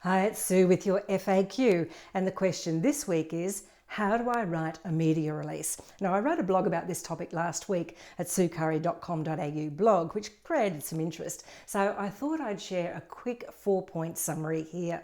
Hi, it's Sue with your FAQ, and the question this week is, how do I write a media release? Now, I wrote a blog about this topic last week at suecurrie.com.au blog, which created some interest. So I thought I'd share a quick 4-point summary here.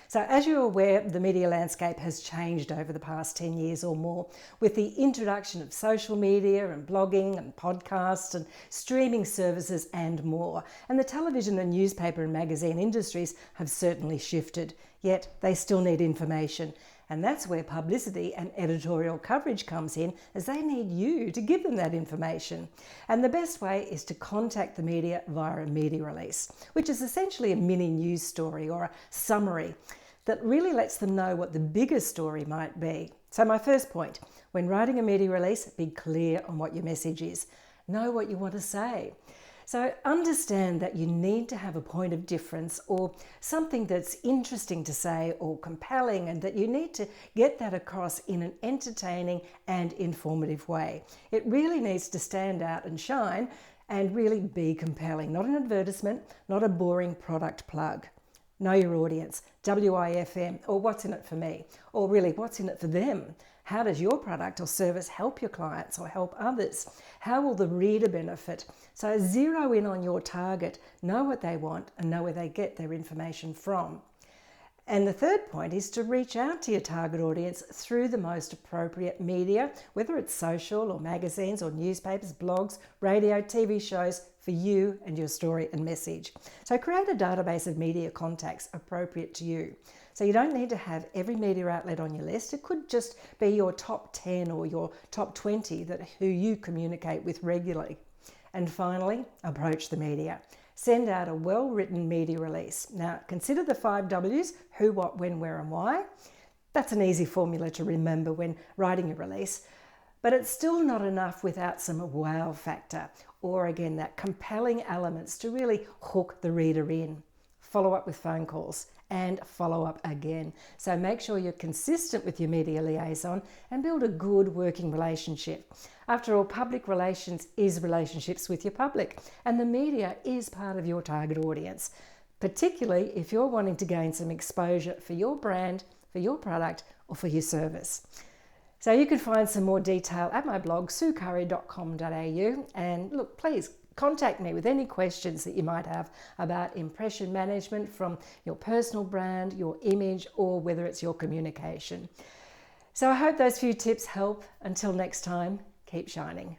So as you're aware, the media landscape has changed over the past 10 years or more with the introduction of social media and blogging and podcasts and streaming services and more. And the television and newspaper and magazine industries have certainly shifted, yet they still need information. And that's where publicity and editorial coverage comes in, as they need you to give them that information. And the best way is to contact the media via a media release, which is essentially a mini news story or a summary that really lets them know what the bigger story might be. So my first point, when writing a media release, be clear on what your message is. Know what you want to say. So understand that you need to have a point of difference or something that's interesting to say or compelling, and that you need to get that across in an entertaining and informative way. It really needs to stand out and shine and really be compelling, not an advertisement, not a boring product plug. Know your audience, WIFM, or what's in it for me, or really what's in it for them. How does your product or service help your clients or help others? How will the reader benefit? So zero in on your target, know what they want and know where they get their information from. And the third point is to reach out to your target audience through the most appropriate media, whether it's social or magazines or newspapers, blogs, radio, TV shows, for you and your story and message. So create a database of media contacts appropriate to you. So you don't need to have every media outlet on your list. It could just be your top 10 or your top 20 who you communicate with regularly. And finally, approach the media. Send out a well-written media release. Now, consider the 5 W's: who, what, when, where, and why. That's an easy formula to remember when writing a release, but it's still not enough without some wow factor, or again, that compelling elements to really hook the reader in. Follow up with phone calls and follow up again. So make sure you're consistent with your media liaison and build a good working relationship. After all, public relations is relationships with your public, and the media is part of your target audience, particularly if you're wanting to gain some exposure for your brand, for your product, or for your service. So you can find some more detail at my blog, suecurrie.com.au, and look, please contact me with any questions that you might have about impression management from your personal brand, your image, or whether it's your communication. So I hope those few tips help. Until next time, keep shining.